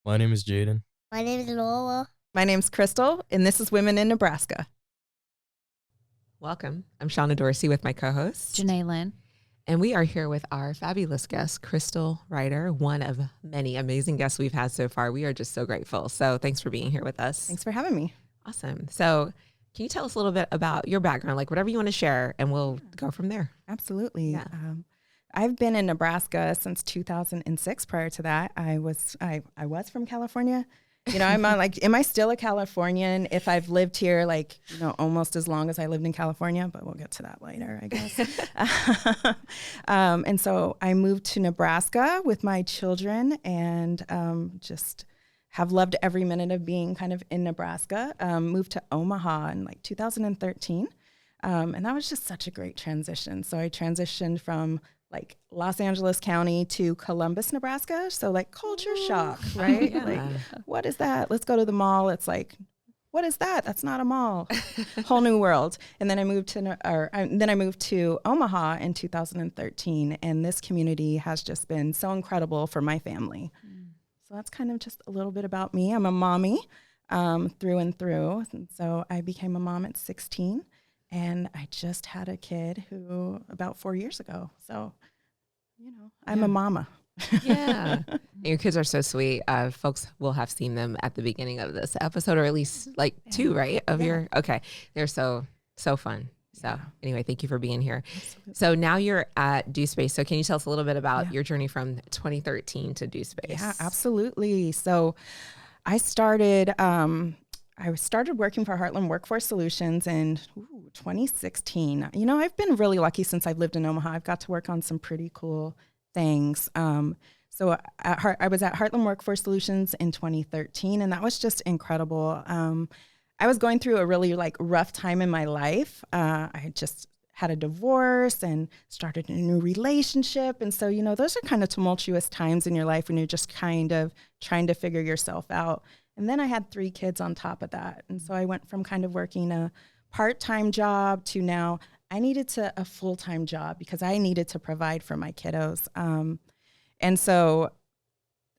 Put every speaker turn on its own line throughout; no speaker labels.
My name is Jaden.
My name is Lola.
My name's Krystal, and this is Women in Nebraska.
Welcome. I'm Shauna Dorsey with my co-host,
Janae Lynn.
and we are here with our fabulous guest, Krystal Rider, one of many amazing guests we've had so far. We are just so grateful. So thanks for being here with us.
Thanks for having me.
Awesome. So can you tell us a little bit about your background, like whatever you want to share, and we'll go from there.
Absolutely.
Yeah.
I've been in Nebraska since 2006. Prior to that, I was from California. You know, I'm like, am I still a Californian if I've lived here like, almost as long as I lived in California? But we'll get to that later, I guess. And so I moved to Nebraska with my children and just have loved every minute of being kind of in Nebraska. Moved to Omaha in like 2013. And that was just such a great transition. So I transitioned from like Los Angeles County to Columbus, Nebraska. So like culture shock, right?
Yeah.
Like, what is that? Let's go to the mall. It's like, what is that? That's not a mall. Whole new world. And then I moved to Omaha in 2013, and this community has just been so incredible for my family. So that's kind of just a little bit about me. I'm a mommy through and through. And so I became a mom at 16. And I just had a kid who about 4 years ago. So, I'm a mama.
Yeah. Your kids are so sweet. Folks will have seen them at the beginning of this episode, or at least like two, right? Okay. They're so fun. So anyway, thank you for being here.
Absolutely.
So now you're at Do Space. So can you tell us a little bit about your journey from 2013 to Do Space?
Yeah, absolutely. So I started working for Heartland Workforce Solutions in 2016. I've been really lucky since I've lived in Omaha. I've got to work on some pretty cool things. So I was at Heartland Workforce Solutions in 2013, and that was just incredible. I was going through a really rough time in my life. I had just had a divorce and started a new relationship. And so, those are kind of tumultuous times in your life when you're just kind of trying to figure yourself out. And then I had 3 kids on top of that. And so I went from kind of working a part-time job to now I needed a full-time job because I needed to provide for my kiddos. And so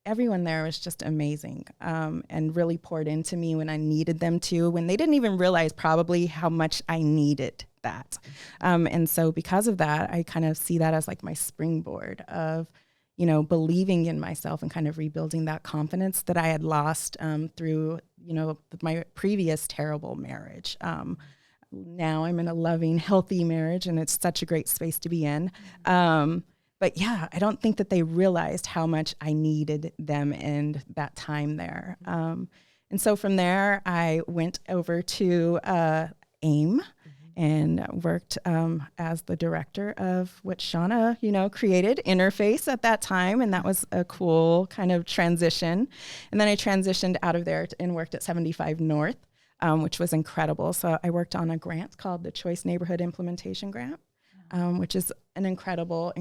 everyone there was just amazing and really poured into me when I needed them to, when they didn't even realize probably how much I needed that. And so because of that, I kind of see that as like my springboard of believing in myself and kind of rebuilding that confidence that I had lost through, my previous terrible marriage. Now I'm in a loving, healthy marriage, and it's such a great space to be in. But yeah, I don't think that they realized how much I needed them and that time there. And so from there, I went over to AIM. And worked as the director of what Shauna, created, Interface at that time. And that was a cool kind of transition. And then I transitioned out of there and worked at 75 North, which was incredible. So I worked on a grant called the Choice Neighborhood Implementation Grant, which is an incredible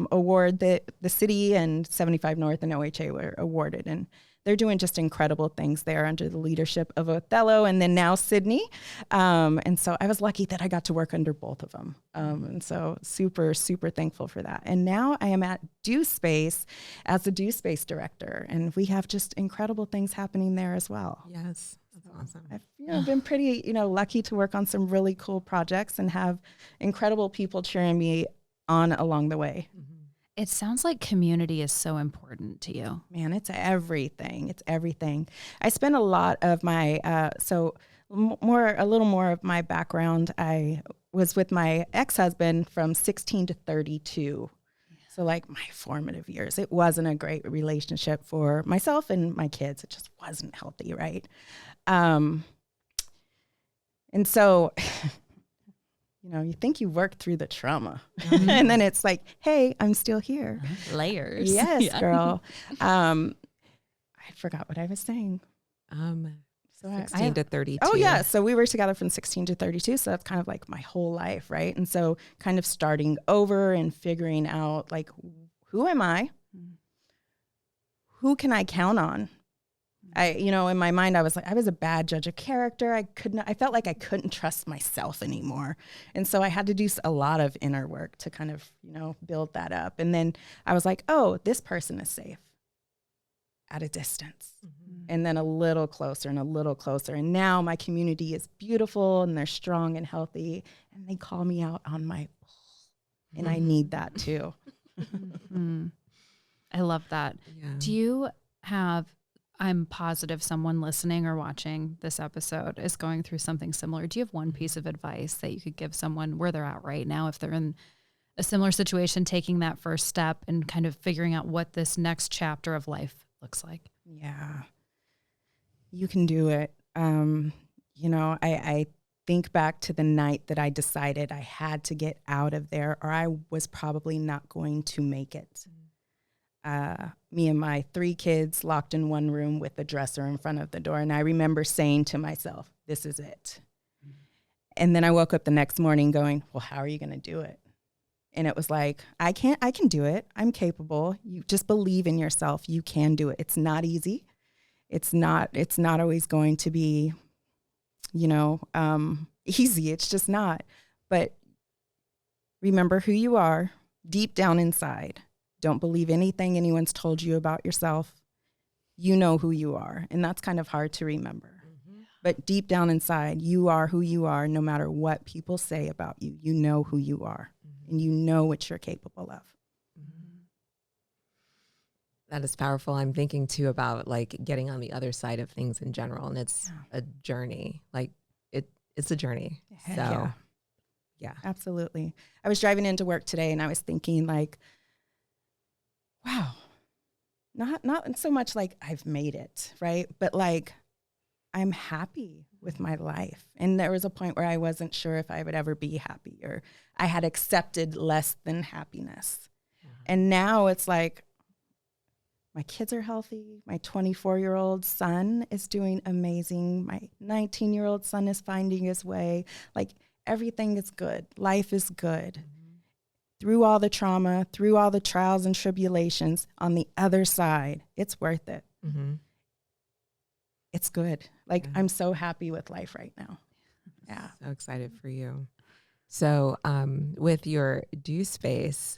award that the city and 75 North and OHA were awarded. And they're doing just incredible things there under the leadership of Othello and then now Sydney. And so I was lucky that I got to work under both of them. And so super, super thankful for that. And now I am at Do Space as the Do Space director. And we have just incredible things happening there as well.
Yes. That's awesome.
I've been pretty, lucky to work on some really cool projects and have incredible people cheering me on along the way.
Mm-hmm.
It sounds like community is so important to you.
Man, it's everything. It's everything. I spent a lot of my, a little more of my background. I was with my ex-husband from 16 to 32. So like my formative years. It wasn't a great relationship for myself and my kids. It just wasn't healthy, right? And so, you think you worked through the trauma and then it's like, hey, I'm still here.
Layers.
Yes, girl. I forgot what I was saying.
So 16 to 32.
Oh yeah. So we were together from 16 to 32. So that's kind of like my whole life. Right. And so kind of starting over and figuring out like, who am I? Who can I count on? In my mind, I was a bad judge of character. I felt like I couldn't trust myself anymore. And so I had to do a lot of inner work to kind of, build that up. And then I was like, oh, this person is safe. at a distance. And then a little closer and a little closer. And now my community is beautiful and they're strong and healthy. And they call me out on my bull. And I need that too.
I love that.
Yeah.
Do you have, I'm positive someone listening or watching this episode is going through something similar. Do you have one piece of advice that you could give someone where they're at right now, if they're in a similar situation, taking that first step and kind of figuring out what this next chapter of life looks like?
Yeah. You can do it. I think back to the night that I decided I had to get out of there or I was probably not going to make it. Me and my 3 kids locked in one room with a dresser in front of the door. And I remember saying to myself, this is it. And then I woke up the next morning going, well, how are you going to do it? And it was like, I can do it. I'm capable. You just believe in yourself. You can do it. It's not easy. It's not always going to be, easy. It's just not. But remember who you are deep down inside. Don't believe anything anyone's told you about yourself. You know who you are. And that's kind of hard to remember. Mm-hmm. But deep down inside, you are who you are no matter what people say about you. You know who you are. Mm-hmm. And you know what you're capable of.
That is powerful. I'm thinking too about like getting on the other side of things in general. And it's a journey. Like it's a journey. Yeah,
absolutely. I was driving into work today and I was thinking like, wow, not so much like I've made it, right? But like I'm happy with my life. And there was a point where I wasn't sure if I would ever be happy or I had accepted less than happiness. And now it's like, my kids are healthy. My 24-year-old son is doing amazing. My 19-year-old son is finding his way. Like everything is good. Life is good. Through all the trauma, through all the trials and tribulations, on the other side, it's worth it. It's good. Like I'm so happy with life right now. Yeah.
So excited for you. So with your Do Space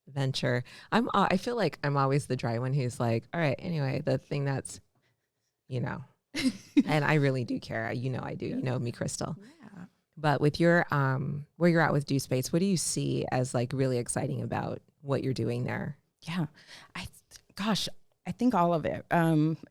venture, I feel like I'm always the dry one who's like, all right, anyway, the thing that's, and I really do care. I do. You know me, Krystal.
Yeah.
But with your where you're at with Do Space, what do you see as like really exciting about what you're doing there?
Yeah. I think all of it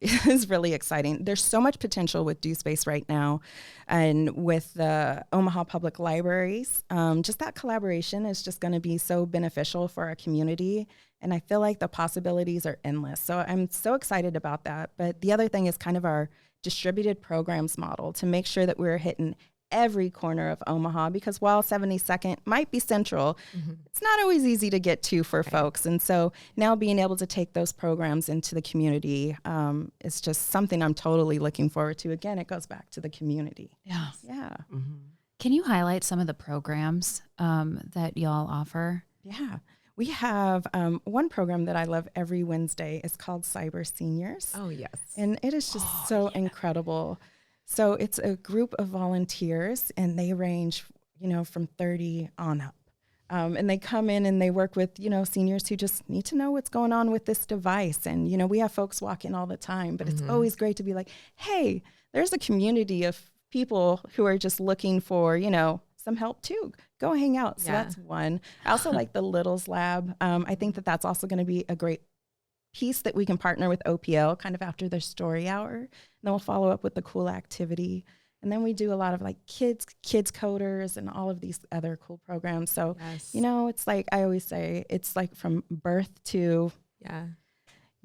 is really exciting. There's so much potential with Do Space right now. And with the Omaha Public Libraries, just that collaboration is just going to be so beneficial for our community. And I feel like the possibilities are endless. So I'm so excited about that. But the other thing is kind of our distributed programs model to make sure that we're hitting every corner of Omaha, because while 72nd might be central, it's not always easy to get to for folks. And so now being able to take those programs into the community is just something I'm totally looking forward to. Again, it goes back to the community.
Yeah.
Yeah.
Can you highlight some of the programs that y'all offer?
Yeah. We have one program that I love every Wednesday. It's called Cyber Seniors.
Oh, yes.
And it is just incredible. So it's a group of volunteers, and they range, from 30 on up. And they come in and they work with, seniors who just need to know what's going on with this device. And, we have folks walk in all the time, but it's always great to be like, hey, there's a community of people who are just looking for, some help too. Go hang out. So that's one. I also like the Littles Lab. I think that that's also going to be a great piece that we can partner with OPL kind of after their story hour. And then we'll follow up with the cool activity. And then we do a lot of like kids coders and all of these other cool programs. So, it's like, I always say, it's like from birth to,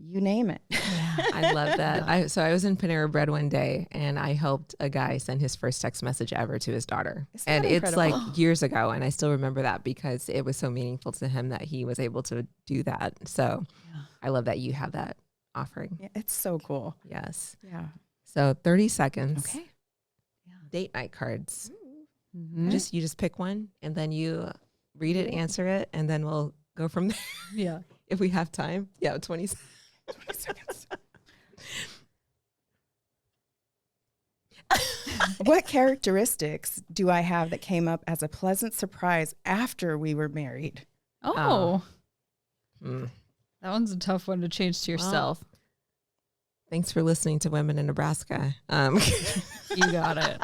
you name it.
I love that. So I was in Panera Bread one day and I helped a guy send his first text message ever to his daughter. And it's like years ago. And I still remember that because it was so meaningful to him that he was able to do that. So I love that you have that offering.
Yeah, it's so cool.
Yes.
Yeah.
So 30 seconds.
Okay.
Date night cards. You just pick one and then you read it, answer it, and then we'll go from there.
Yeah.
If we have time. Yeah, 20
seconds. What characteristics do I have that came up as a pleasant surprise after we were married?
Oh. That one's a tough one to change to yourself.
thanks for listening to Women in Nebraska.
You got it.